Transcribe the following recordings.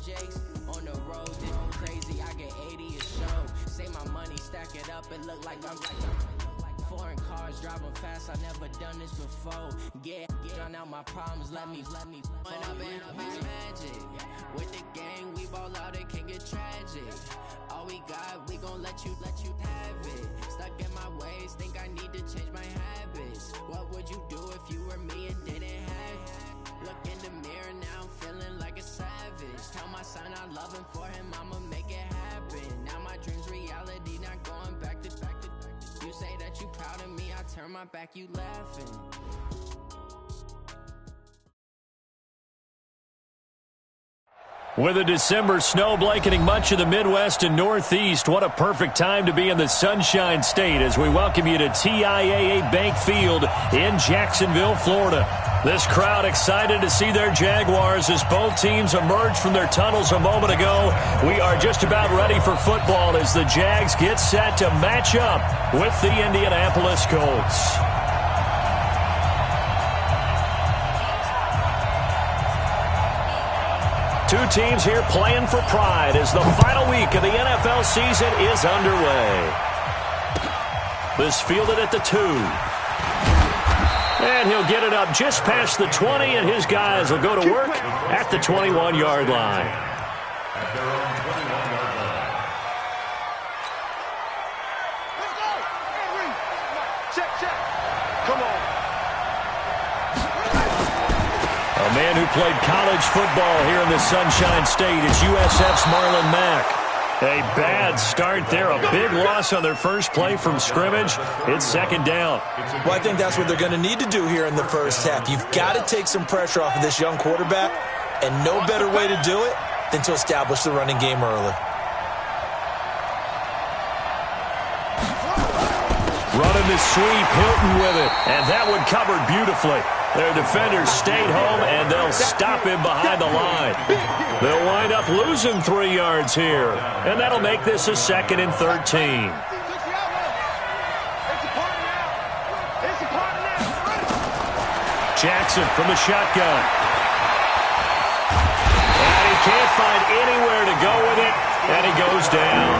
Jakes on the road, this crazy. I get 80 a show. Say my money, stack it up, it look like I'm foreign cars driving fast. I never done this before. Get drown out my problems. Let me. When up and up is magic. With the gang, we ball out. It can get tragic. All we got, we gon' let you have it. Stuck in my ways, think I need to change my habits. What would you do if you were me and didn't have it? Look in the mirror, now I'm feeling like a savage. Tell my son I love him, for him I'ma make it happen. Now my dream's reality, not going back to. You say that you proud of me, I turn my back, you laughing. With a December snow blanketing much of the Midwest and Northeast, what a perfect time to be in the Sunshine State as we welcome you to TIAA Bank Field in Jacksonville, Florida. This crowd excited to see their Jaguars as both teams emerged from their tunnels a moment ago. We are just about ready for football as the Jags get set to match up with the Indianapolis Colts. Two teams here playing for pride as the final week of the NFL season is underway. This fielded at the 2. And he'll get it up just past the 20, and his guys will go to work at the 21-yard line. At their own 21-yard line. Let's go! Henry! Check. Come on. A man who played college football here in the Sunshine State is USF's Marlon Mack. A bad start there, a big loss on their first play from scrimmage. It's second down. Well, I think that's what they're going to need to do here in the first half. You've got to take some pressure off of this young quarterback, and no better way to do it than to establish the running game early. Running the sweep, Hilton with it, and that one covered beautifully. Their defenders stayed home, and they'll stop him behind the line. They'll wind up losing 3 yards here, and that'll make this a 2nd and 13. Jackson from the shotgun. And he can't find anywhere to go with it, and he goes down.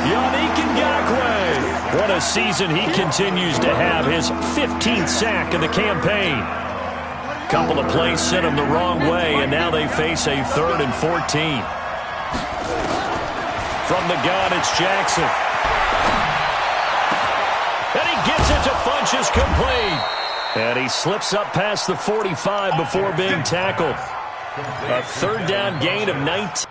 Yannick Ngakoue. What a season he continues to have, his 15th sack of the campaign. Couple of plays sent him the wrong way, and now they face a 3rd and 14. From the gun, it's Jackson. And he gets it to Funchess complete. And he slips up past the 45 before being tackled. A 3rd down gain of 19.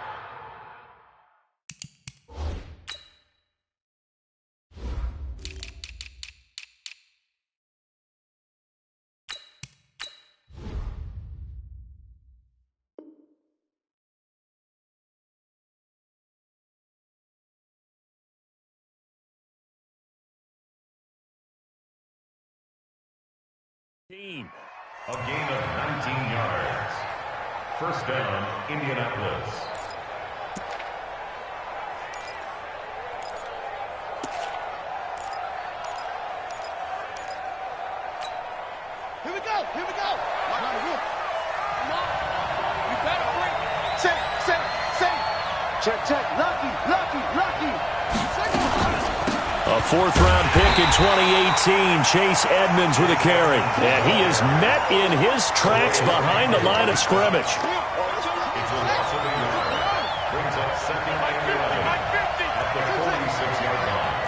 A gain of 19 yards. First down, Indianapolis. Here we go. Come on. You better bring it. Say. Check. Lucky. A 4th-round pick in 2018, Chase Edmonds with a carry. And he is met in his tracks behind the line of scrimmage. It will also be brings up 2nd and 11 at the 46-yard line.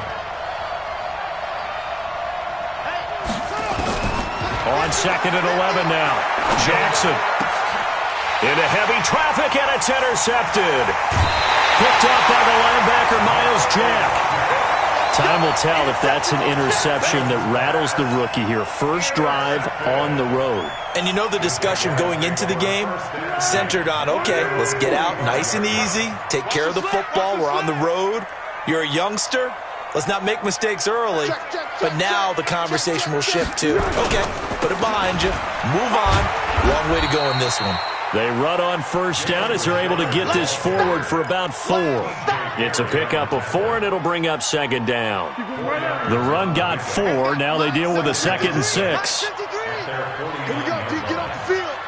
On 2nd and 11 now. Jackson. Into heavy traffic, and it's intercepted. Picked up by the linebacker, Miles Jack. Time will tell if that's an interception that rattles the rookie here. First drive on the road. And you know the discussion going into the game centered on, okay, let's get out nice and easy, take care of the football, we're on the road. You're a youngster, let's not make mistakes early. But now the conversation will shift to, okay, put it behind you, move on. Long way to go in this one. They run on first down as they're able to get this forward for about 4. It's a pickup of 4, and it'll bring up 2nd down. The run got 4. Now they deal with a 2nd and 6. Here we go, Pete. Get off the field.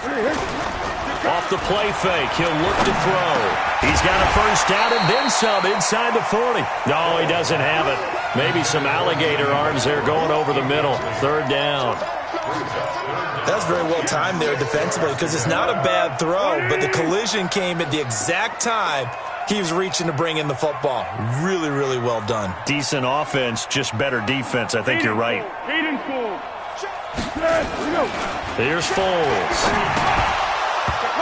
Off the play fake, he'll look to throw. He's got a first down and then some inside the 40. No, he doesn't have it. Maybe some alligator arms there going over the middle. Third down. That's very well timed there defensively because it's not a bad throw, but the collision came at the exact time he was reaching to bring in the football. Really, really well done. Decent offense, just better defense. I think you're right. Here's Foles.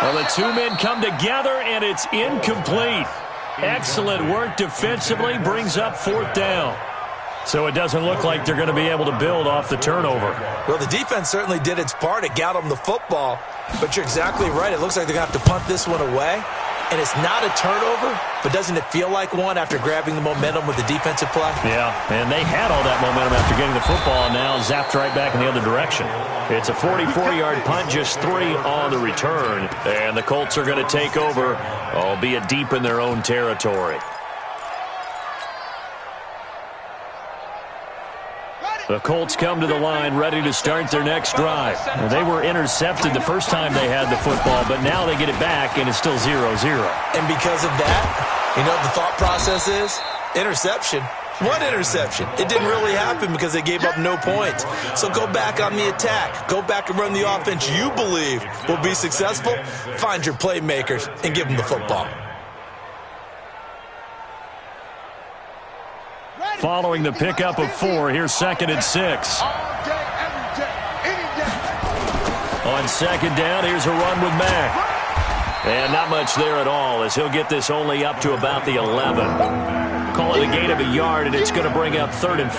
Well, the two men come together, and it's incomplete. Excellent work defensively, brings up fourth down. So it doesn't look like they're going to be able to build off the turnover. Well, the defense certainly did its part. It got them the football, but you're exactly right. It looks like they're going to have to punt this one away. And it's not a turnover, but doesn't it feel like one after grabbing the momentum with the defensive play? Yeah, and they had all that momentum after getting the football, and now zapped right back in the other direction. It's a 44-yard punt, just 3 on the return, and the Colts are going to take over, albeit deep in their own territory. The Colts come to the line ready to start their next drive. They were intercepted the first time they had the football, but now they get it back, and it's still 0-0. And because of that, you know what the thought process is? Interception. One interception. It didn't really happen because they gave up no points. So go back on the attack. Go back and run the offense you believe will be successful. Find your playmakers and give them the football. Following the pickup of 4, here's 2nd and 6. On second down, here's a run with Mack. And not much there at all, as he'll get this only up to about the 11. Call it a gain of a yard, and it's going to bring up 3rd and 5.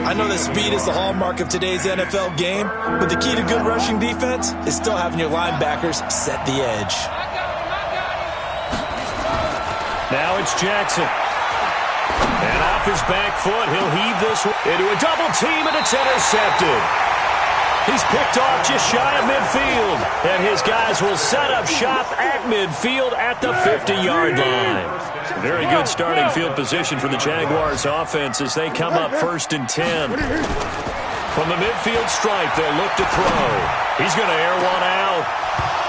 I know that speed is the hallmark of today's NFL game, but the key to good rushing defense is still having your linebackers set the edge. Now it's Jackson. And off his back foot, he'll heave this into a double team, and it's intercepted. He's picked off just shy of midfield, and his guys will set up shop at midfield at the 50-yard line. Very good starting field position for the Jaguars offense as they come up 1st and 10. From the midfield stripe, they'll look to throw. He's going to air one out,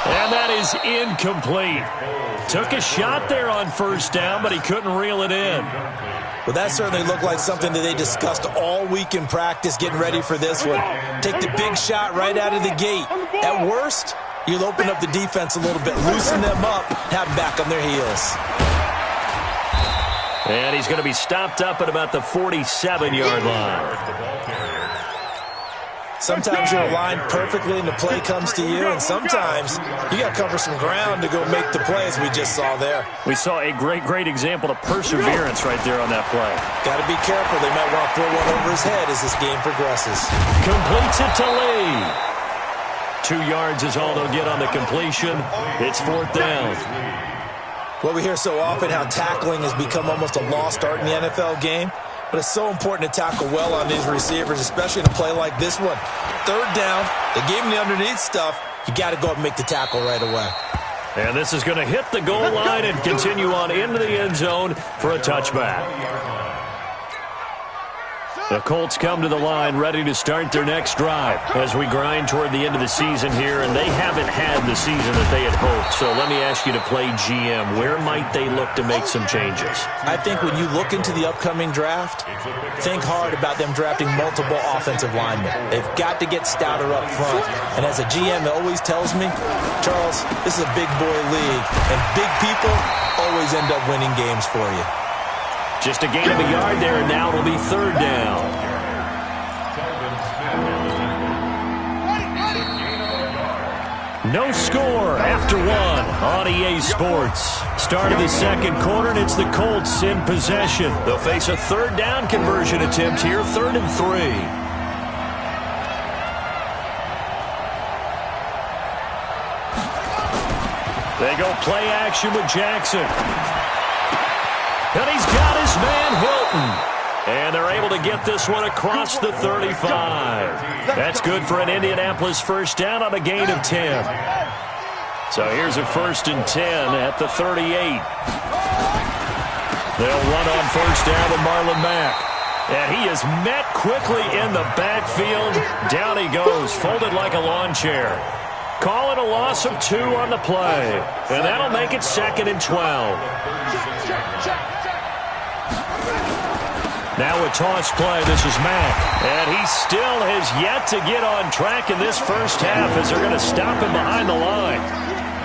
and that is incomplete. Took a shot there on 1st down, but he couldn't reel it in. Well, that certainly looked like something that they discussed all week in practice, getting ready for this one. Take the big shot right out of the gate. At worst, you'll open up the defense a little bit, loosen them up, have them back on their heels. And he's going to be stopped up at about the 47-yard line. Sometimes you're aligned perfectly and the play comes to you, and sometimes you got to cover some ground to go make the play, as we just saw there. We saw a great example of perseverance right there on that play. Got to be careful. They might want to throw one over his head as this game progresses. Completes it to Lee. 2 yards is all they'll get on the completion. It's 4th down. Well, we hear so often how tackling has become almost a lost art in the NFL game. But it's so important to tackle well on these receivers, especially in a play like this one. 3rd down, they gave him the underneath stuff. You got to go up and make the tackle right away. And this is going to hit the goal line and continue on into the end zone for a touchback. The Colts come to the line ready to start their next drive as we grind toward the end of the season here, and they haven't had the season that they had hoped. So let me ask you to play GM. Where might they look to make some changes? I think when you look into the upcoming draft, think hard about them drafting multiple offensive linemen. They've got to get stouter up front. And as a GM, it always tells me, Charles, this is a big boy league, and big people always end up winning games for you. Just a gain of a yard there, and now it'll be 3rd down. No score after 1 on EA Sports. Start of the 2nd quarter, and it's the Colts in possession. They'll face a 3rd down conversion attempt here, 3rd and 3. They go play action with Jackson. And he's got his man Hilton. And they're able to get this one across the 35. That's good for an Indianapolis 1st down on a gain of 10. So here's a 1st and 10 at the 38. They'll run on 1st down with Marlon Mack. And he is met quickly in the backfield. Down he goes, folded like a lawn chair. Call it a loss of 2 on the play. And that'll make it 2nd and 12. Now a toss play. This is Mack. And he still has yet to get on track in this first half as they're going to stop him behind the line.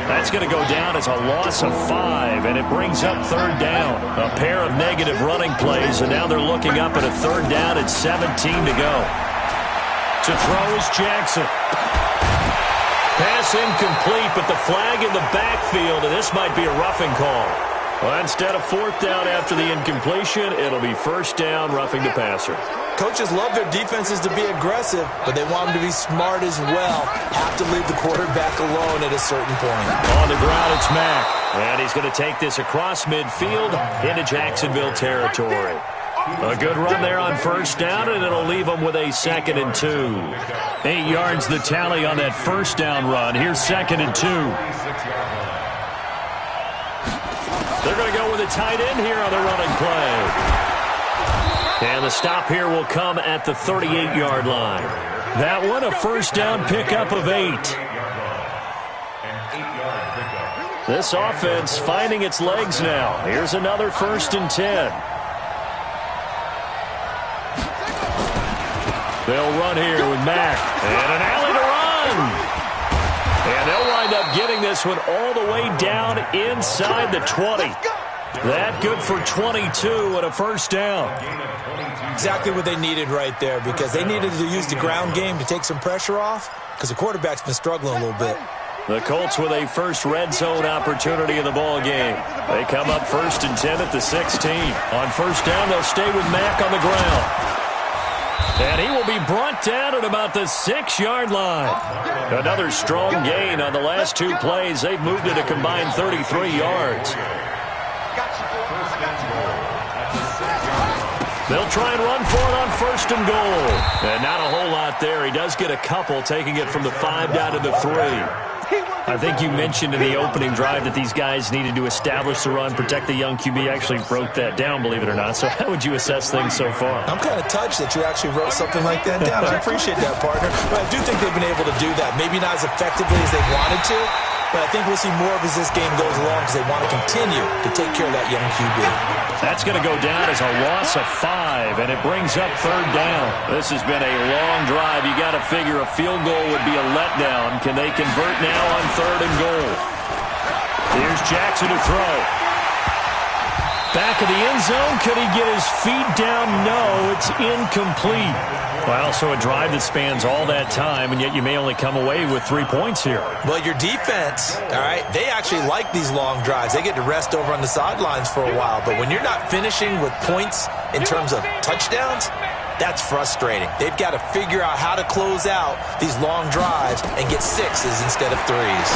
That's going to go down as a loss of 5, and it brings up 3rd down. A pair of negative running plays, and now they're looking up at a 3rd down at 17 to go. To throw is Jackson. Pass incomplete, but the flag in the backfield, and this might be a roughing call. Well, instead of 4th down after the incompletion, it'll be 1st down, roughing the passer. Coaches love their defenses to be aggressive, but they want them to be smart as well. Have to leave the quarterback alone at a certain point. On the ground, it's Mack. And he's going to take this across midfield into Jacksonville territory. A good run there on 1st down, and it'll leave them with a 2nd and 2. 8 yards the tally on that 1st down run. Here's 2nd and 2. They're going to go with a tight end here on the running play. And the stop here will come at the 38-yard line. That one a 1st down pickup of 8. This offense finding its legs now. Here's another 1st and 10. They'll run here with Mack. And an alley to run. And they'll wind up getting this one all the way down inside the 20. That good for 22 and a 1st down. Exactly what they needed right there, because they needed to use the ground game to take some pressure off, because the quarterback's been struggling a little bit. The Colts with a first red zone opportunity in the ball game. They come up 1st and 10 at the 16. On 1st down, they'll stay with Mack on the ground. And he will be brought down at about the 6-yard line. Another strong gain on the last 2 plays. They've moved it a combined 33 yards. They'll try and run for it on 1st and goal. And not a whole lot there. He does get a couple, taking it from the 5 down to the 3. I think you mentioned in the opening drive that these guys needed to establish the run, protect the young QB. Actually broke that down, believe it or not. So how would you assess things so far? I'm kind of touched that you actually wrote something like that down. I appreciate that, partner. But I do think they've been able to do that. Maybe not as effectively as they wanted to, but I think we'll see more of as this game goes along, because they want to continue to take care of that young QB. That's going to go down as a loss of 5, and it brings up 3rd down. This has been a long drive. You got to figure a field goal would be a letdown. Can they convert now on 3rd and goal? Here's Jackson to throw. Back of the end zone. Could he get his feet down? No, it's incomplete. Well, so a drive that spans all that time, and yet you may only come away with 3 points here. Well, your defense, all right, they actually like these long drives. They get to rest over on the sidelines for a while. But when you're not finishing with points in terms of touchdowns, that's frustrating. They've got to figure out how to close out these long drives and get 6s instead of 3s.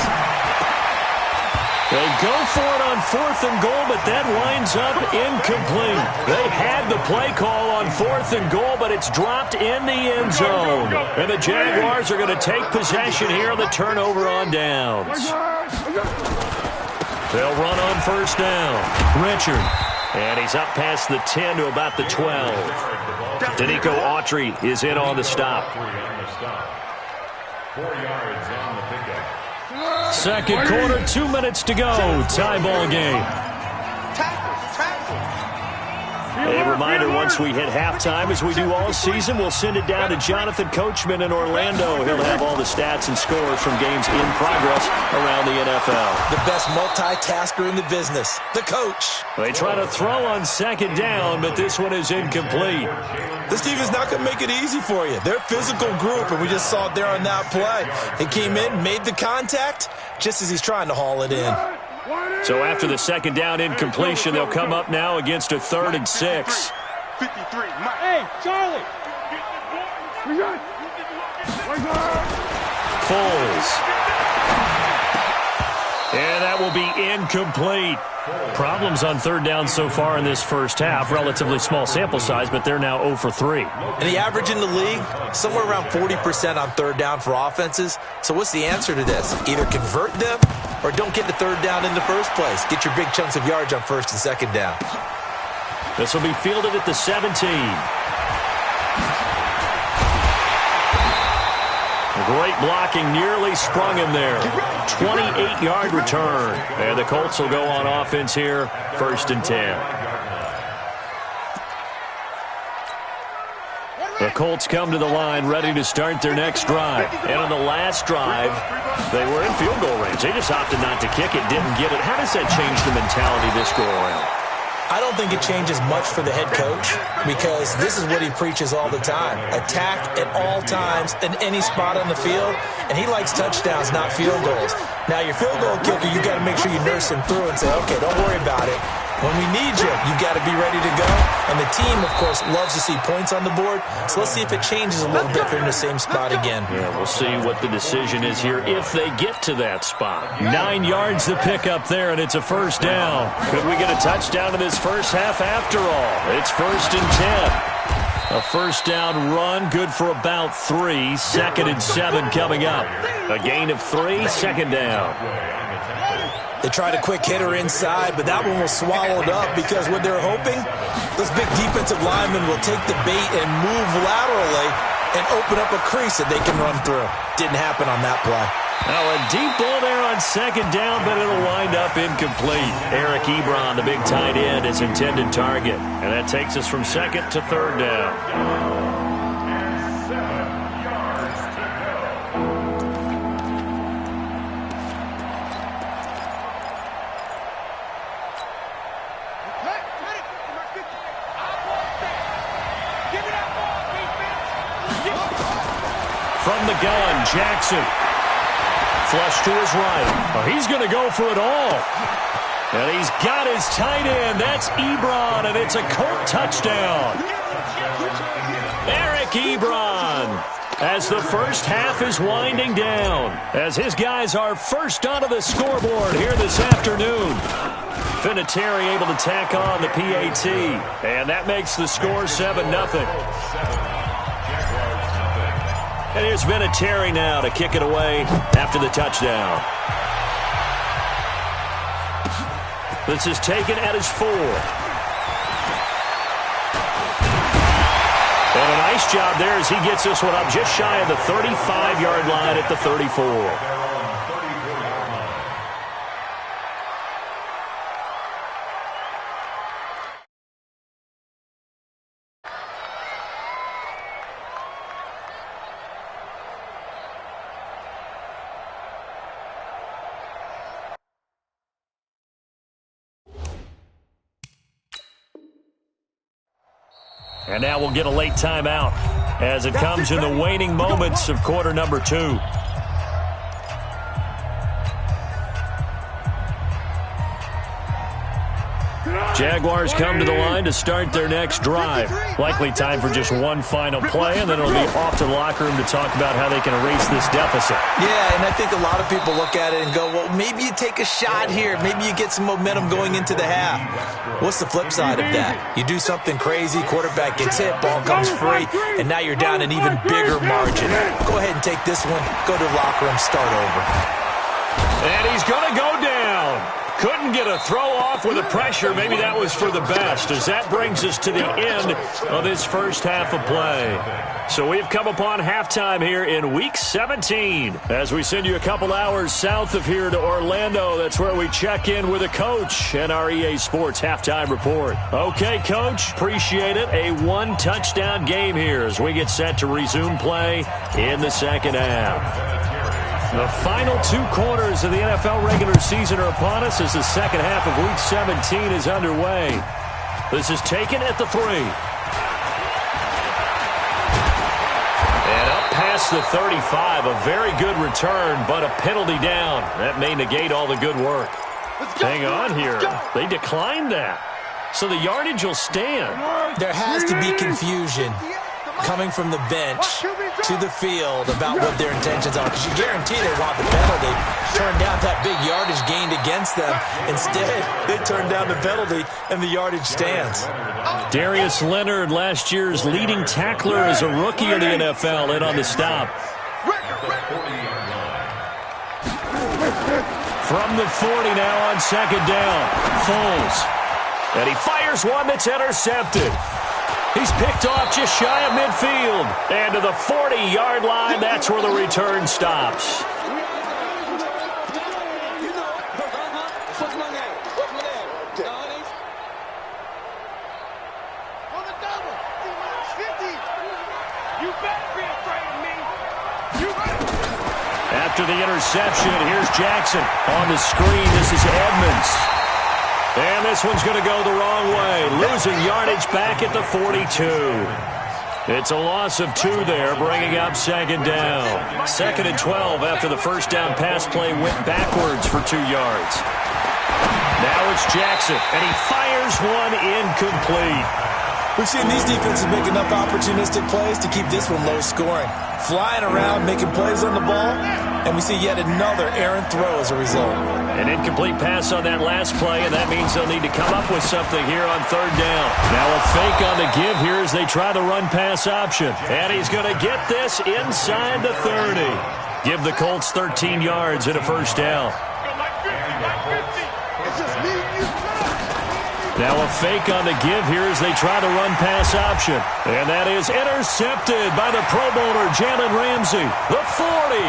They go for it on 4th and goal, but that winds up incomplete. They had the play call on 4th and goal, but it's dropped in the end zone. And the Jaguars are going to take possession here on the turnover on downs. They'll run on 1st down. Richard. And he's up past the 10 to about the 12. Danico Autry is in on the stop. 4 yards on the pickup. Second quarter, 2 minutes to go. Tie ball game. A reminder, once we hit halftime, as we do all season, we'll send it down to Jonathan Coachman in Orlando. He'll have all the stats and scores from games in progress around the NFL. The best multitasker in the business, the coach. They try to throw on 2nd down, but this one is incomplete. This team is not going to make it easy for you. They're a physical group, and we just saw it there on that play. He came in, made the contact, just as he's trying to haul it in. So after the 2nd down incompletion, they'll come up now against a 3rd and 6. 53. Hey, Charlie. Foles. And that will be incomplete. Problems on 3rd down so far in this first half. Relatively small sample size, but they're now 0 for 3. And the average in the league, somewhere around 40% on 3rd down for offenses. So what's the answer to this? Either convert them or don't get the 3rd down in the first place. Get your big chunks of yards on 1st and 2nd down. This will be fielded at the 17. Great blocking, nearly sprung him there. 28-yard return. And the Colts will go on offense here, 1st and 10. The Colts come to the line ready to start their next drive. And on the last drive, they were in field goal range. They just opted not to kick it, didn't get it. How does that change the mentality this go around? I don't think it changes much for the head coach because this is what he preaches all the time. Attack at all times in any spot on the field, and he likes touchdowns, not field goals. Now, your field goal kicker, you got to make sure you nurse him through and say, okay, don't worry about it. When we need you, you got to be ready to go. And the team, of course, loves to see points on the board. So let's see if it changes a little bit if they're in the same spot again. Yeah, we'll see what the decision is here if they get to that spot. 9 yards to pick up there, and it's a 1st down. Could we get a touchdown in this first half after all? It's 1st and 10. A 1st down run, good for about 3. 2nd and 7 coming up. A gain of 3, 2nd down. They tried a quick hitter inside, but that one was swallowed up because what they're hoping, those big defensive linemen will take the bait and move laterally and open up a crease that they can run through. Didn't happen on that play. Now a deep ball there on 2nd down, but it'll wind up incomplete. Eric Ebron, the big tight end, is intended target. And that takes us from 2nd to 3rd down. From the gun, Jackson. Flush to his right. Oh, he's going to go for it all. And he's got his tight end. That's Ebron, and it's a Colt touchdown. Eric Ebron, as the first half is winding down, as his guys are first onto the scoreboard here this afternoon. Vinatieri able to tack on the PAT, and that makes the score 7-0. And here's Vinatieri now to kick it away after the touchdown. This is taken at his 4. And a nice job there as he gets this one up just shy of the 35-yard line at the 34. And now we'll get a late timeout as it comes in the waning moments of quarter number 2. Jaguars come to the line to start their next drive. Likely time for just one final play, and then it'll be off to the locker room to talk about how they can erase this deficit. Yeah, and I think a lot of people look at it and go, well, maybe you take a shot here. Maybe you get some momentum going into the half. What's the flip side of that? You do something crazy, quarterback gets hit, ball comes free, and now you're down an even bigger margin. Go ahead and take this one, go to the locker room, start over. And he's going to go down. Couldn't get a throw off with the pressure. Maybe that was for the best, as that brings us to the end of this first half of play. So we've come upon halftime here in Week 17. As we send you a couple hours south of here to Orlando, that's where we check in with a coach and our EA Sports halftime report. Okay, Coach, appreciate it. A one-touchdown game here as we get set to resume play in the second half. The final 2 quarters of the NFL regular season are upon us as the second half of Week 17 is underway. This is taken at the 3. And up past the 35, a very good return, but a penalty down. That may negate all the good work. Hang on here. They declined that. So the yardage will stand. There has to be confusion coming from the bench to the field about what their intentions are, because you guarantee they want the penalty. Turn down that big yardage gained against them. Instead, they turn down the penalty, and the yardage stands. Darius Leonard, last year's leading tackler as a rookie in the NFL, in on the stop. From the 40 now on second down, Foles. And he fires one that's intercepted. He's picked off just shy of midfield. And to the 40-yard line, that's where the return stops. After the interception, here's Jackson. On the screen, this is Edmonds. And this one's going to go the wrong way. Losing yardage back at the 42. It's a loss of 2 there, bringing up second down. 2nd and 12 after the first down pass play went backwards for 2 yards. Now it's Jackson, and he fires one incomplete. We've seen these defenses make enough opportunistic plays to keep this one low scoring. Flying around, making plays on the ball, and we see yet another errant throw as a result. An incomplete pass on that last play, and that means they'll need to come up with something here on 3rd down. Now a fake on the give here as they try the run-pass option. And he's going to get this inside the 30. Give the Colts 13 yards and a first down. Now a fake on the give here as they try the run-pass option. And that is intercepted by the Pro Bowler, Jalen Ramsey. The 40,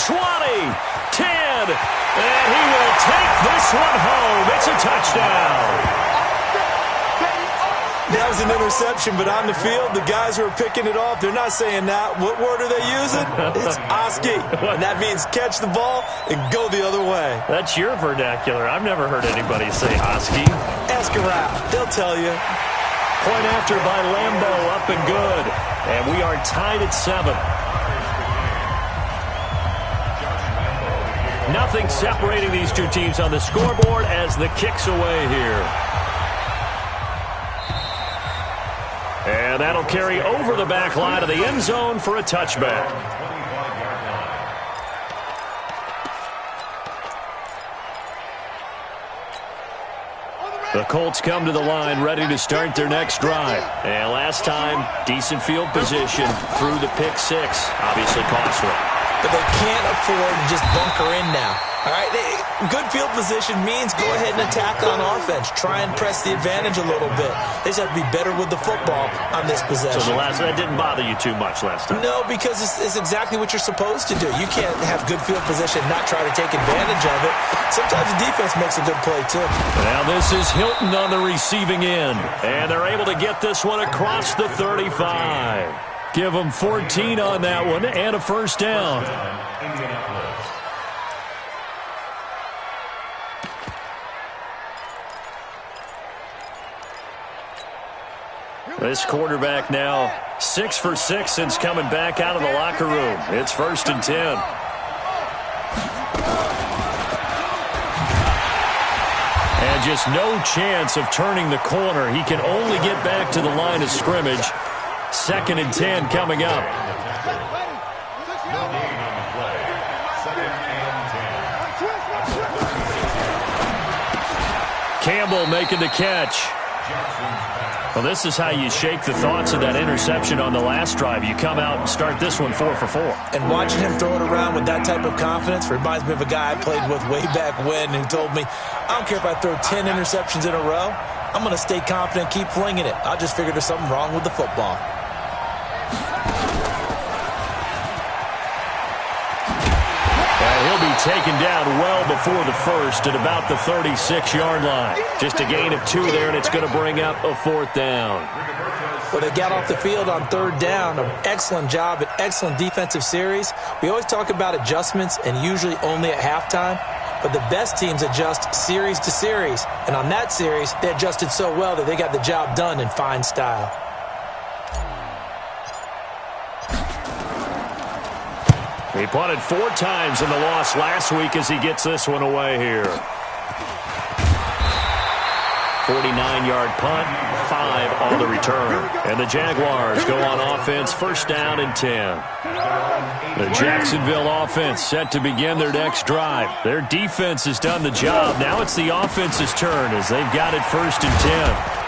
20, 10, and he will take this one home. It's a touchdown. That was an interception, but on the field, the guys who are picking it off, they're not saying that. What word are they using? It's Oski, and that means catch the ball and go the other way. That's your vernacular. I've never heard anybody say Oski. Ask around. They'll tell you. Point after by Lambo, up and good. And we are tied at 7. Nothing separating these two teams on the scoreboard as the kick's away here. And that'll carry over the back line of the end zone for a touchback. The Colts come to the line ready to start their next drive. And last time, decent field position through the pick 6. Obviously costly. But they can't afford to just bunker in now. All right, good field position means go ahead and attack on offense. Try and press the advantage a little bit. They just have to be better with the football on this possession. So that didn't bother you too much last time? No, because it's exactly what you're supposed to do. You can't have good field position and not try to take advantage of it. Sometimes the defense makes a good play, too. Now this is Hilton on the receiving end. And they're able to get this one across the 35. Give them 14 on that one and a first down. This quarterback now 6 for 6 since coming back out of the locker room. It's 1st and 10. And just no chance of turning the corner. He can only get back to the line of scrimmage. 2nd and 10 coming up. Campbell making the catch. Well, this is how you shake the thoughts of that interception on the last drive. You come out and start this one 4 for 4. And watching him throw it around with that type of confidence reminds me of a guy I played with way back when who told me, I don't care if I throw 10 interceptions in a row. I'm going to stay confident, keep flinging it. I just figured there's something wrong with the football. He'll be taken down well before the first at about the 36-yard line. Just a gain of 2 there, and it's going to bring up a 4th down. Well, they got off the field on 3rd down. An excellent job, an excellent defensive series. We always talk about adjustments, and usually only at halftime. But the best teams adjust series to series. And on that series, they adjusted so well that they got the job done in fine style. He punted 4 times in the loss last week as he gets this one away here. 49-yard punt, 5 on the return. And the Jaguars go on offense, 1st down and 10. The Jacksonville offense set to begin their next drive. Their defense has done the job. Now it's the offense's turn as they've got it 1st and 10.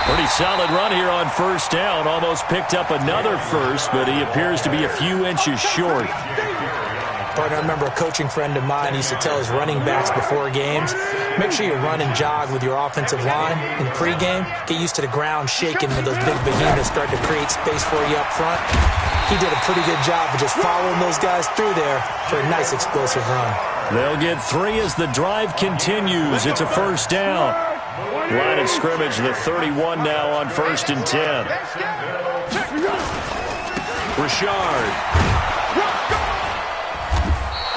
Pretty solid run here on 1st down. Almost picked up another first, but he appears to be a few inches short. Partner, I remember a coaching friend of mine used to tell his running backs before games, make sure you run and jog with your offensive line in pregame. Get used to the ground shaking when those big behemoths start to create space for you up front. He did a pretty good job of just following those guys through there for a nice explosive run. They'll get 3 as the drive continues. It's a first down. Line of scrimmage, the 31 now on 1st and 10. Richard.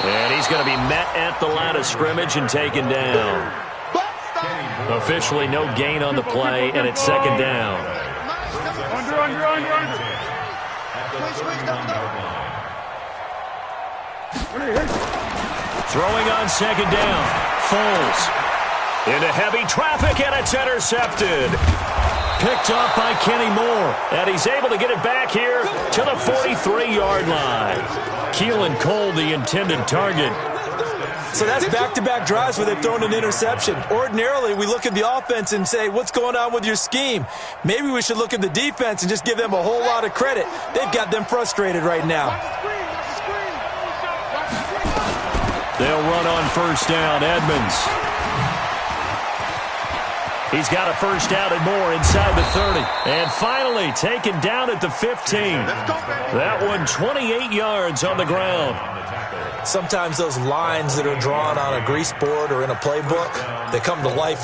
And he's going to be met at the line of scrimmage and taken down. Officially no gain on the play, and it's 2nd down. Throwing on 2nd down. Foles into heavy traffic, and it's intercepted. Picked up by Kenny Moore, and he's able to get it back here to the 43-yard line. Keelan Cole, the intended target. So that's back-to-back drives where they've thrown an interception. Ordinarily, we look at the offense and say, what's going on with your scheme? Maybe we should look at the defense and just give them a whole lot of credit. They've got them frustrated right now. They'll run on 1st down. Edmonds. He's got a first down and more inside the 30. And finally taken down at the 15. That one 28 yards on the ground. Sometimes those lines that are drawn on a grease board or in a playbook, they come to life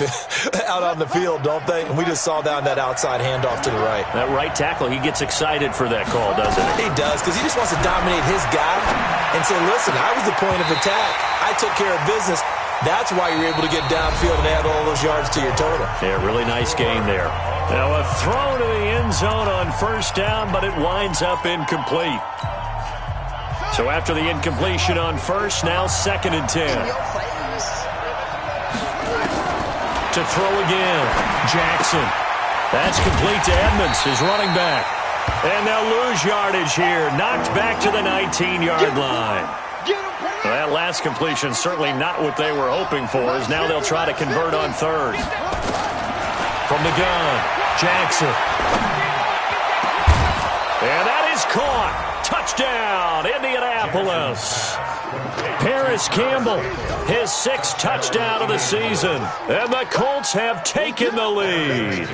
out on the field, don't they? And we just saw down that outside handoff to the right. That right tackle, he gets excited for that call, doesn't he? He does, because he just wants to dominate his guy and say, listen, I was the point of attack. I took care of business. That's why you're able to get downfield and add all those yards to your total. Yeah, really nice gain there. Now a throw to the end zone on 1st down, but it winds up incomplete. So after the incompletion on 1st, now 2nd and 10. To throw again, Jackson. That's complete to Edmonds, his running back. And they'll lose yardage here, knocked back to the 19-yard line. Well, that last completion certainly not what they were hoping for, as now they'll try to convert on 3rd. From the gun, Jackson. And that is caught. Touchdown, Indianapolis. Paris Campbell, his 6th touchdown of the season. And the Colts have taken the lead.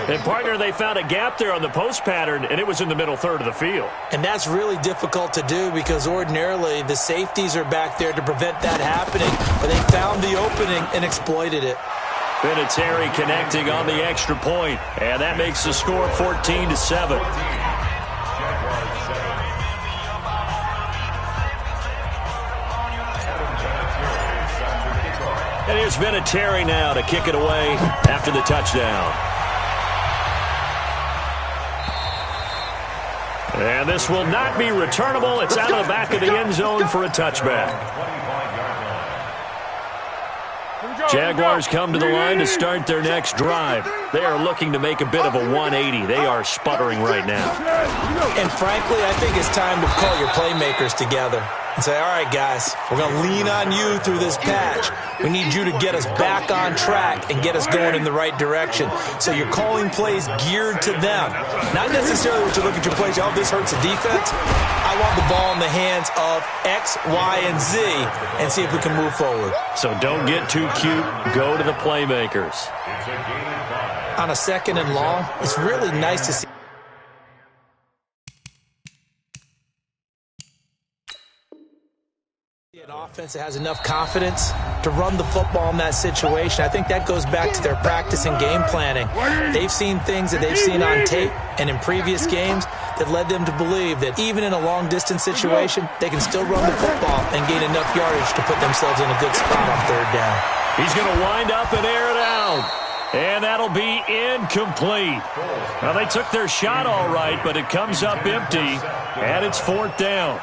And, partner, they found a gap there on the post pattern, and it was in the middle 3rd of the field. And that's really difficult to do because ordinarily the safeties are back there to prevent that happening. But they found the opening and exploited it. Vinatieri connecting on the extra point, and that makes the score 14-7. And here's Vinatieri now to kick it away after the touchdown. And this will not be returnable. It's out of the back of the end zone for a touchback. Jaguars come to the line to start their next drive. They are looking to make a bit of a 180. They are sputtering right now. And frankly, I think it's time to call your playmakers together and say, all right, guys, we're going to lean on you through this patch. We need you to get us back on track and get us going in the right direction. So you're calling plays geared to them. Not necessarily what you look at your plays, oh, this hurts the defense. I want the ball in the hands of X, Y, and Z and see if we can move forward. So don't get too cute. Go to the playmakers. On a 2nd and long, it's really nice to see an offense that has enough confidence to run the football in that situation. I think that goes back to their practice and game planning. They've seen things that they've seen on tape and in previous games that led them to believe that even in a long-distance situation, they can still run the football and gain enough yardage to put themselves in a good spot on 3rd down. He's going to wind up and air it out. And that'll be incomplete. Well, they took their shot all right, but it comes up empty, and it's 4th down.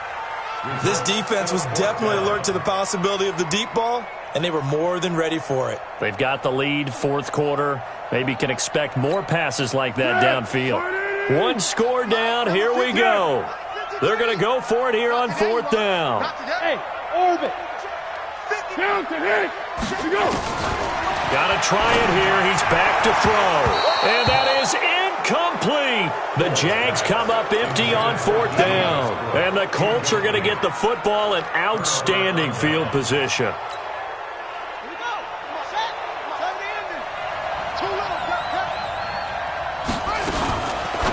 This defense was definitely alert to the possibility of the deep ball, and they were more than ready for it. They've got the lead, 4th quarter. Maybe can expect more passes like that downfield. 1 score down, here we go. They're going to go for it here on 4th down. Hey, orbit. Counted, hey, here we go. Got to try it here. He's back to throw. And that is incomplete. The Jags come up empty on 4th down. And the Colts are going to get the football in outstanding field position.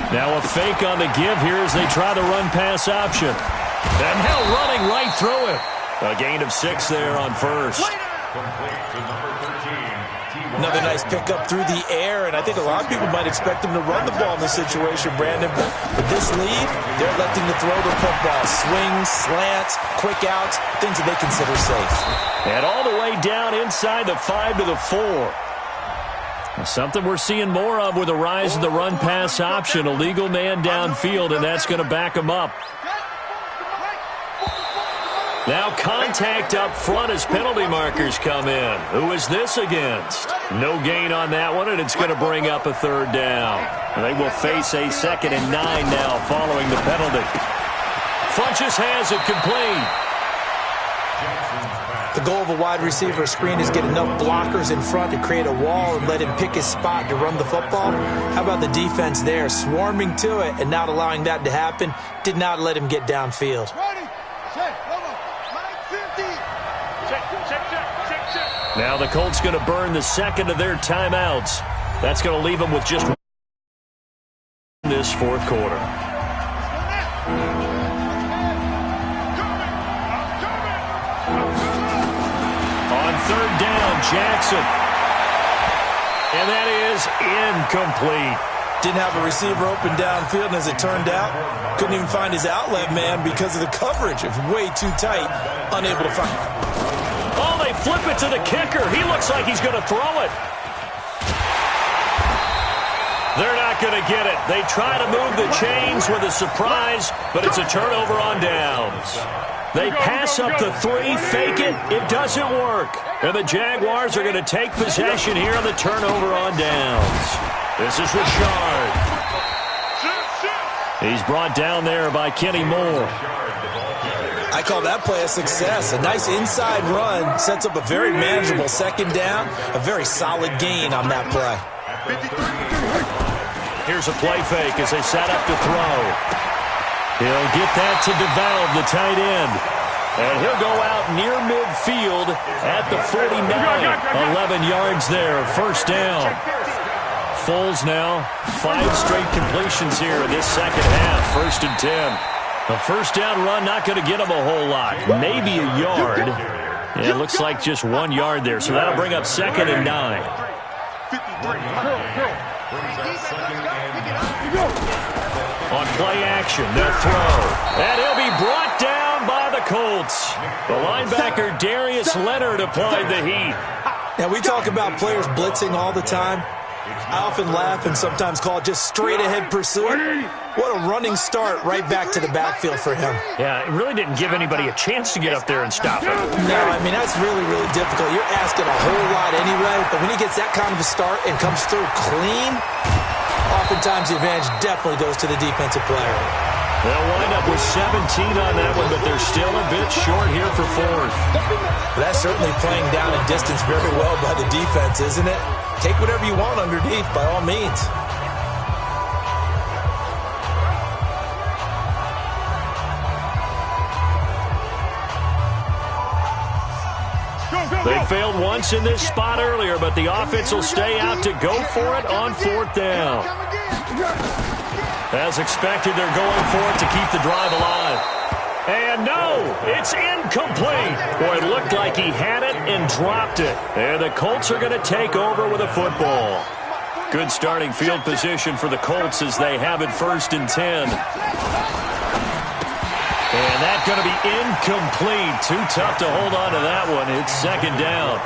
Now a fake on the give here as they try the run-pass option. And now running right through it. A gain of 6 there on first. Another nice pickup through the air, and I think a lot of people might expect them to run the ball in this situation, Brandon. But with this lead, they're electing to throw the football. Swings, slants, quick outs, things that they consider safe. And all the way down inside the 5 to the 4. Something we're seeing more of with the rise of the run-pass option. A legal man downfield, and that's going to back him up. Now contact up front as penalty markers come in. Who is this against? No gain on that one, and it's going to bring up a 3rd down. And they will face a 2nd and 9 now following the penalty. Funches has it complete. The goal of a wide receiver screen is get enough blockers in front to create a wall and let him pick his spot to run the football. How about the defense there, swarming to it and not allowing that to happen? Did not let him get downfield. Now the Colts going to burn the 2nd of their timeouts. That's going to leave them with just one in this 4th quarter. On 3rd down, Jackson. And that is incomplete. Didn't have a receiver open downfield, and as it turned out, couldn't even find his outlet man because of the coverage. It was way too tight, unable to find. Oh, they flip it to the kicker. He looks like he's going to throw it. They're not going to get it. They try to move the chains with a surprise, but it's a turnover on downs. They pass up the 3, fake it. It doesn't work. And the Jaguars are going to take possession here on the turnover on downs. This is Richard. He's brought down there by Kenny Moore. I call that play a success. A nice inside run sets up a very manageable 2nd down. A very solid gain on that play. Here's a play fake as they set up to throw. He'll get that to DeValve, the tight end. And he'll go out near midfield at the 49. 11 yards there, 1st down. Foles now, 5 straight completions here in this 2nd half, 1st and 10. A 1st down run not going to get him a whole lot, maybe a yard. And it looks like just 1 yard there, so that'll bring up 2nd and 9. On play action, they'll throw. And he'll be brought down by the Colts. The linebacker Darius Leonard applied the heat. Now, we talk about players blitzing all the time. I often laugh and sometimes call it just straight-ahead pursuit. What a running start right back to the backfield for him. Yeah, it really didn't give anybody a chance to get up there and stop it. No, I mean, that's really, really difficult. You're asking a whole lot anyway, but when he gets that kind of a start and comes through clean, oftentimes the advantage definitely goes to the defensive player. They'll wind up with 17 on that one, but they're still a bit short here for 4th. That's certainly playing down in distance very well by the defense, isn't it? Take whatever you want underneath, by all means. They failed once in this spot earlier, but the offense will stay out to go for it on 4th down. As expected, they're going for it to keep the drive alive. And no, it's incomplete. Boy, it looked like he had it and dropped it. And the Colts are going to take over with a football. Good starting field position for the Colts as they have it 1st and 10. And that's going to be incomplete. Too tough to hold on to that one. It's 2nd down.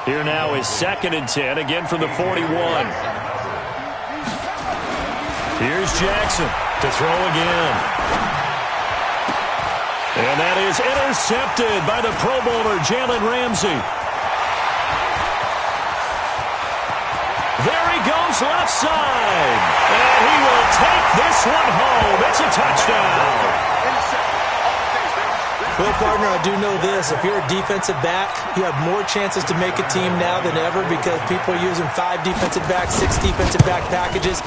Here now is 2nd and 10, again from the 41. Here's Jackson to throw again. And that is intercepted by the Pro Bowler, Jalen Ramsey. There he goes left side. And he will take this one home. It's a touchdown. Well, partner, I do know this. If you're a defensive back, you have more chances to make a team now than ever because people are using 5 defensive backs, 6 defensive back packages.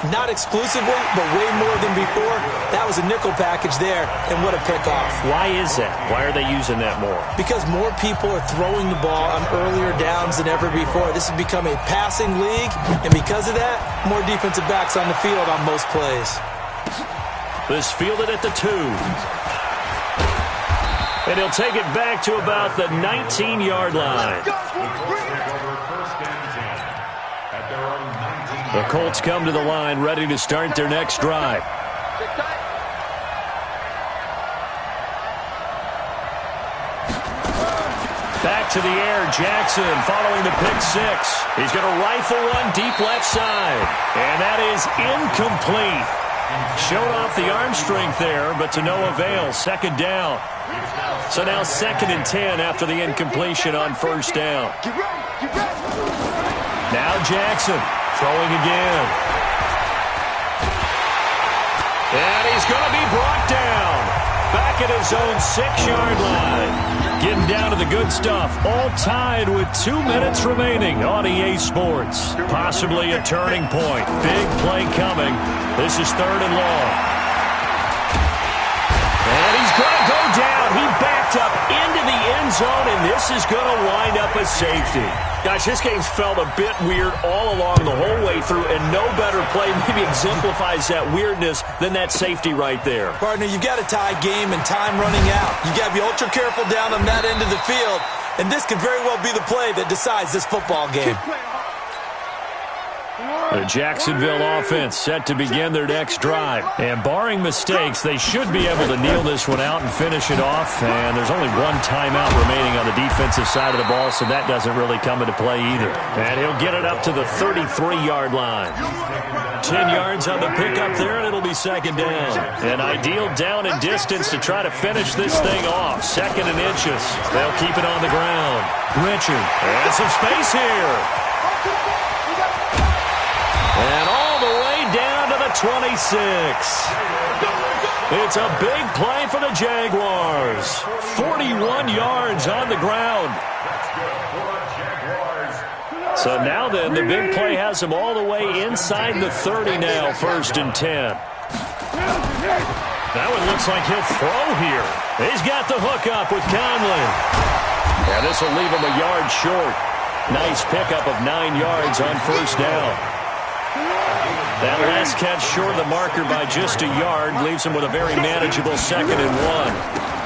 Not exclusively, but way more than before. That was a nickel package there, and what a pickoff. Why is that? Why are they using that more? Because more people are throwing the ball on earlier downs than ever before. This has become a passing league, and because of that, more defensive backs on the field on most plays. This fielded at the 2. And he'll take it back to about the 19-yard line. The Colts come to the line, ready to start their next drive. Back to the air, Jackson following the pick 6. He's going to rifle one deep left side. And that is incomplete. Showed off the arm strength there, but to no avail. Second down. So now 2nd and 10 after the incompletion on first down. Now Jackson throwing again. And he's going to be brought down. Back at his own 6-yard line. Getting down to the good stuff. All tied with 2 minutes remaining on EA Sports. Possibly a turning point. Big play coming. This is 3rd and long. And he's going to go down. He backed up into the end zone, and this is going to wind up a safety. Gosh, this game's felt a bit weird all along the whole way through, and no better play maybe exemplifies that weirdness than that safety right there. Partner, you've got a tie game and time running out. You've got to be ultra careful down on that end of the field, and this could very well be the play that decides this football game. The Jacksonville offense set to begin their next drive. And barring mistakes, they should be able to kneel this one out and finish it off. And there's only one timeout remaining on the defensive side of the ball, so that doesn't really come into play either. And he'll get it up to the 33-yard line. 10 yards on the pickup there, and it'll be 2nd down. An ideal down and distance to try to finish this thing off. 2nd and inches. They'll keep it on the ground. Richard, and some space here. And all the way down to the 26. It's a big play for the Jaguars. 41 yards on the ground. So now then, the big play has him all the way inside the 30 now, 1st and 10. That one looks like he'll throw here. He's got the hook up with Conley. And this will leave him a yard short. Nice pickup of 9 yards on first down. That last catch short of the marker by just a yard leaves him with a very manageable 2nd and 1.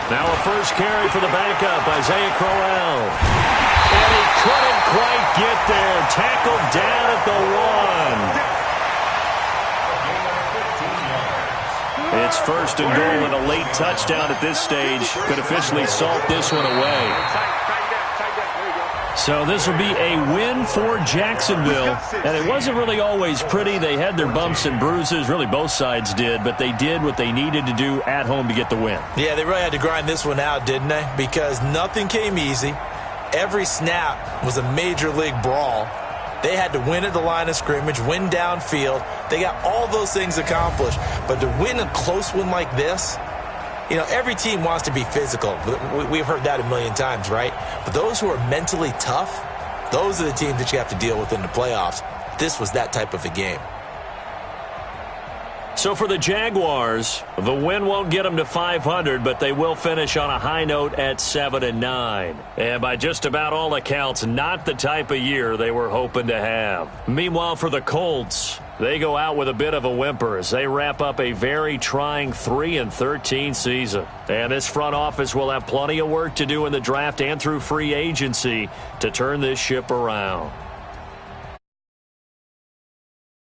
Now a first carry for the backup, Isaiah Crowell. And he couldn't quite get there. Tackled down at the 1. It's 1st and goal, and a late touchdown at this stage could officially salt this one away. So this will be a win for Jacksonville. And it wasn't really always pretty. They had their bumps and bruises. Really, both sides did. But they did what they needed to do at home to get the win. Yeah, they really had to grind this one out, didn't they? Because nothing came easy. Every snap was a major league brawl. They had to win at the line of scrimmage, win downfield. They got all those things accomplished. But to win a close one like this, you know, every team wants to be physical. We've heard that a million times, right? But those who are mentally tough, those are the teams that you have to deal with in the playoffs. This was that type of a game. So for the Jaguars, the win won't get them to 500, but they will finish on a high note at 7-9. And by just about all accounts, not the type of year they were hoping to have. Meanwhile, for the Colts, they go out with a bit of a whimper as they wrap up a very trying 3-13 season. And this front office will have plenty of work to do in the draft and through free agency to turn this ship around.